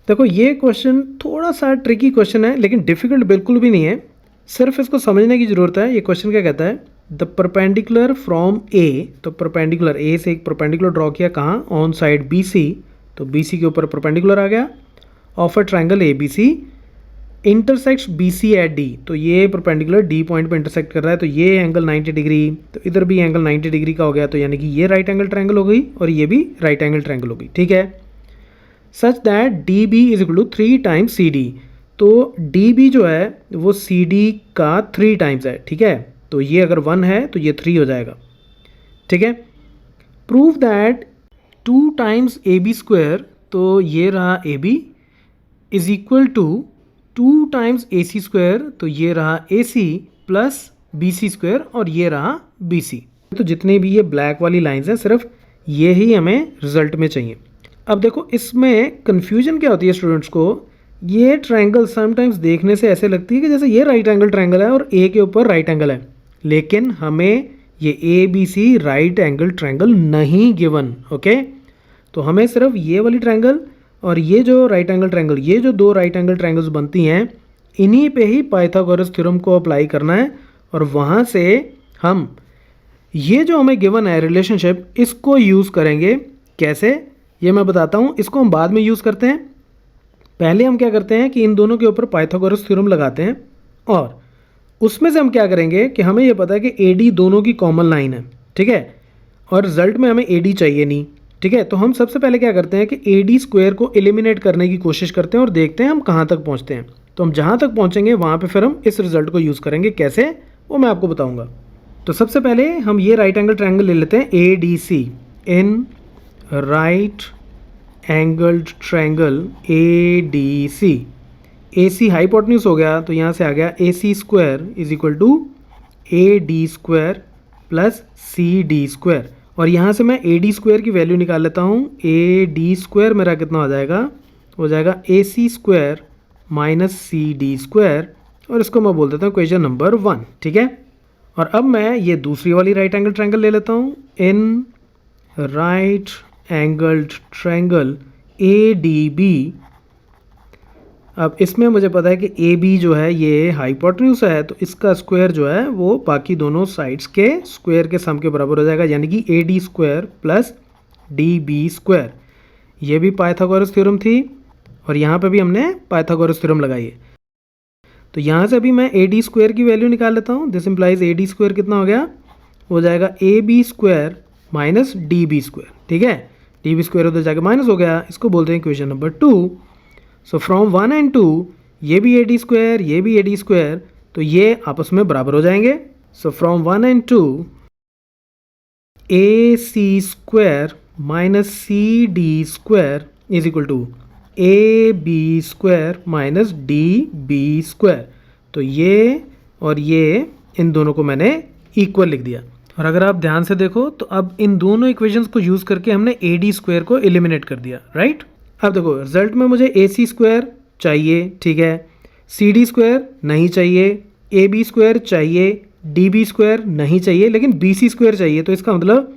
देखो ये क्वेश्चन थोड़ा सा ट्रिकी क्वेश्चन है, लेकिन डिफ़िकल्ट बिल्कुल भी नहीं है, सिर्फ इसको समझने की ज़रूरत है। ये क्वेश्चन क्या कहता है, द परपेंडिकुलर फ्रॉम ए, तो परपेंडिकुलर ए से एक परपेंडिकुलर ड्रॉ किया कहाँ, ऑन साइड बी सी, तो बी सी के ऊपर परपेंडिकुलर आ गया, of a triangle A B C intersects B C at D, तो ये परपेंडिकुलर डी पॉइंट पे इंटरसेक्ट कर रहा है, तो ये एंगल 90 डिग्री, तो इधर भी एंगल 90 डिग्री का हो गया, तो यानी कि ये राइट एंगल ट्रायंगल हो गई और ये भी राइट एंगल ट्रायंगल हो गई, ठीक है। Such that D B is equal to 3 times C D, तो डी बी जो है वो सी डी का 3 टाइम्स है, ठीक है। तो ये अगर 1 है तो ये 3 हो जाएगा, ठीक है। Prove that 2 times A B square, तो ये रहा A B is equal to 2 times A C square, तो ये रहा A C plus B C square और ये रहा बी सी। तो जितने भी ये ब्लैक वाली लाइंस हैं सिर्फ ये ही हमें रिजल्ट में चाहिए। अब देखो इसमें कन्फ्यूजन क्या होती है स्टूडेंट्स को, ये ट्रायंगल समटाइम्स देखने से ऐसे लगती है कि जैसे ये राइट एंगल ट्रायंगल है और ए के ऊपर राइट एंगल है, लेकिन हमें ये A B C right angle triangle नहीं गिवन, ओके। तो हमें सिर्फ ये वाली ट्रायंगल और ये जो राइट एंगल ट्रायंगल, ये जो दो राइट एंगल ट्रायंगल्स बनती हैं, इन्हीं पे ही पाइथागोरस थ्योरम को अप्लाई करना है और वहाँ से हम ये जो हमें गिवन है रिलेशनशिप, इसको यूज़ करेंगे। कैसे, ये मैं बताता हूँ। इसको हम बाद में यूज़ करते हैं, पहले हम क्या करते हैं कि इन दोनों के ऊपर पाइथागोरस थ्योरम लगाते हैं और उसमें से हम क्या करेंगे कि हमें ये पता है कि ए डी दोनों की कॉमन लाइन है, ठीक है, और रिजल्ट में हमें ए डी चाहिए नहीं, ठीक है। तो हम सबसे पहले क्या करते हैं कि ए डी स्क्वायर को एलिमिनेट करने की कोशिश करते हैं और देखते हैं हम कहाँ तक पहुँचते हैं। तो हम जहाँ तक पहुँचेंगे वहाँ पे फिर हम इस रिजल्ट को यूज़ करेंगे। कैसे, वो मैं आपको बताऊँगा। तो सबसे पहले हम ये राइट एंगल ट्रायंगल ले लेते हैं A D C, in right angled triangle A D C. A C hypotenuse हो गया, तो यहाँ से आ गया A C square is equal to A D square plus C D square, और यहाँ से मैं ए डी स्क्वायर की वैल्यू निकाल लेता हूँ। ए डी स्क्वायर मेरा कितना हो जाएगा A C square minus C D square, और इसको मैं बोल देता हूँ इक्वेशन नंबर 1, ठीक है। और अब मैं ये दूसरी वाली राइट एंगल ट्रायंगल ले लेता हूँ, in right angled triangle A D B. अब इसमें मुझे पता है कि ए बी जो है ये हाइपोटेन्यूज है, तो इसका स्क्वायर जो है वो बाकी दोनों साइड्स के स्क्वायर के सम के बराबर हो जाएगा, यानी कि A D square plus D B square. ये भी पाइथागोरस थ्योरम थी और यहाँ पे भी हमने पाइथागोरस थ्योरम लगाई है। तो यहाँ से अभी मैं ए डी स्क्वायर की वैल्यू निकाल लेता हूँ। This implies A D square कितना हो गया, हो जाएगा A B square minus D B square, ठीक है। डी बी स्क्वायर उधर जाके माइनस हो गया, इसको बोलते हैं equation number 2। So from 1 and 2 ये भी ए डी स्क्वायर, ये भी ए डी स्क्वायर, तो ये आपस में बराबर हो जाएंगे। So from 1 and 2 A C square minus C D square is equal to A B square minus D B square. तो ये और ये इन दोनों को मैंने इक्वल लिख दिया। और अगर आप ध्यान से देखो तो अब इन दोनों इक्वेशंस को यूज़ करके हमने ए डी स्क्वायर को एलिमिनेट कर दिया, राइट। अब देखो रिजल्ट में मुझे ए सी स्क्वायर चाहिए, ठीक है, सी डी स्क्वायर नहीं चाहिए, ए बी स्क्वायर चाहिए, डी बी स्क्वायर नहीं चाहिए, लेकिन बी सी स्क्वायर चाहिए। तो इसका मतलब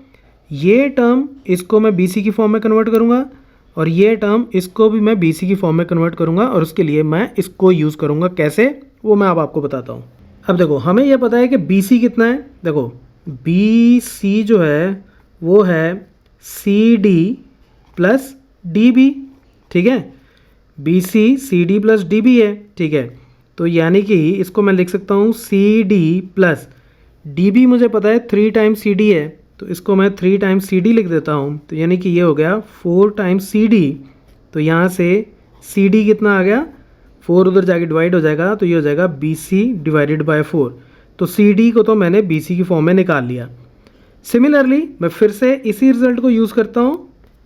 ये टर्म इसको मैं बी सी की फॉर्म में कन्वर्ट करूँगा और ये टर्म इसको भी मैं बी सी की फॉर्म में कन्वर्ट करूँगा, और उसके लिए मैं इसको यूज़ करूँगा। कैसे, वो मैं अब आपको बताता हूँ। अब देखो हमें यह पता है कि बी सी कितना है, देखो बी सी जो है वो है C D plus D B, ठीक है। B C D plus D B है, ठीक है। तो यानी कि इसको मैं लिख सकता हूँ C D plus D B, मुझे पता है 3 टाइम्स सी डी है, तो इसको मैं 3 टाइम्स सी डी लिख देता हूँ। तो यानी कि ये हो गया 4 टाइम्स सी डी। तो यहाँ से सी डी कितना आ गया, 4 उधर जाके डिवाइड हो जाएगा, तो ये हो जाएगा बी सी डिवाइडेड बाय 4। तो सी डी को तो मैंने बी सी की फॉर्म में निकाल लिया। सिमिलरली मैं फिर से इसी रिजल्ट को यूज़ करता हूँ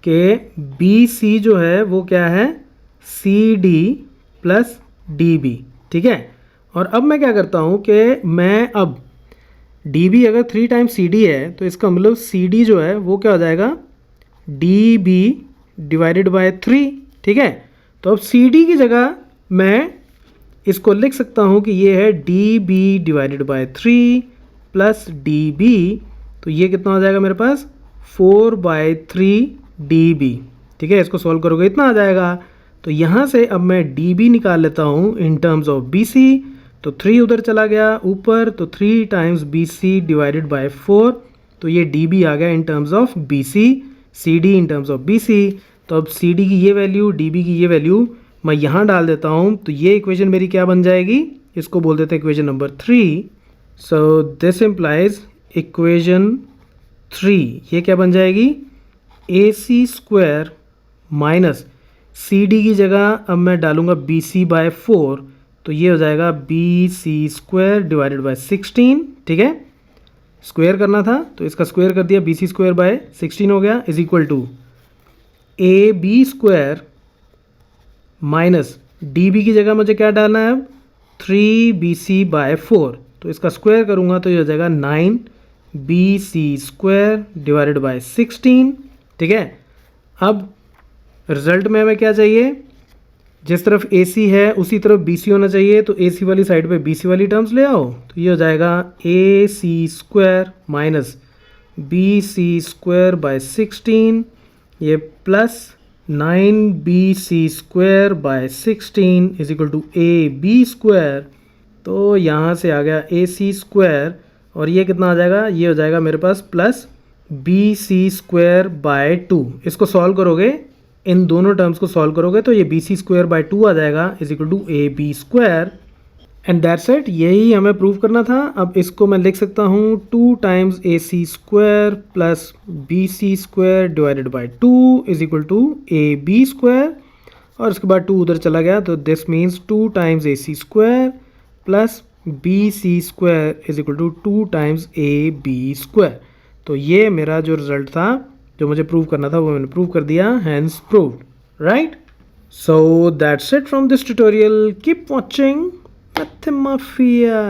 कि बी सी जो है वो क्या है, C D plus D B, ठीक है। और अब मैं क्या करता हूँ कि मैं अब डी बी अगर 3 टाइम्स सी डी है, तो इसका मतलब सी डी जो है वो क्या हो जाएगा, डी बी डिवाइडेड बाय 3, ठीक है। तो अब सी डी की जगह मैं इसको लिख सकता हूँ कि ये है D B divided by 3 plus D B. तो ये कितना हो जाएगा मेरे पास, 4/3 डी बी, ठीक है। इसको सॉल्व करोगे इतना आ जाएगा। तो यहाँ से अब मैं डी बी निकाल लेता हूँ in terms of B C. तो 3 उधर चला गया ऊपर, तो 3 times B C divided by 4, तो ये डी बी आ गया in terms of B C, C D in terms of B C. तो अब सी डी की ये वैल्यू, डी बी की ये वैल्यू मैं यहाँ डाल देता हूँ, तो ये इक्वेशन मेरी क्या बन जाएगी, इसको बोल देते हैं equation number 3। So this implies equation 3 ये क्या बन जाएगी, ए C square minus C D की जगह अब मैं डालूंगा बी सी बाय 4, तो ये हो जाएगा B C square divided by 16। ठीक है, स्क्वायर करना था तो इसका स्क्वायर कर दिया, बी सी स्क्वायर बाय 16 हो गया, is equal to A B square minus D B की जगह मुझे क्या डालना है अब, 3 बी सी बाय 4, तो इसका स्क्वायर करूँगा तो ये हो जाएगा 9 B C square divided by 16। ठीक है, अब रिजल्ट में हमें क्या चाहिए, जिस तरफ ए सी है उसी तरफ बी सी होना चाहिए, तो ए सी वाली साइड पे बी सी वाली टर्म्स ले आओ, तो ये हो जाएगा A C square minus B C square by 16, ये plus 9 B C square by 16 is equal to A B square. तो यहाँ से आ गया ए सी स्क्वायर और ये कितना आ जाएगा, ये हो जाएगा मेरे पास plus B C square by 2। इसको सॉल्व करोगे, इन दोनों टर्म्स को सॉल्व करोगे तो ये बी सी स्क्वायर बाय 2 आ जाएगा is equal to A B square. And that's it, यही हमें प्रूव करना था। अब इसको मैं लिख सकता हूँ 2 times A C square plus B C square divided by 2 is equal to A B square, और उसके बाद 2 उधर चला गया, तो this means 2 times A C square plus B C square is equal to 2 times A B square. तो ये मेरा जो रिजल्ट था, जो मुझे प्रूव करना था, वो मैंने प्रूव कर दिया, hence proved, right. So that's it from this tutorial, keep watching मैथमाफिया।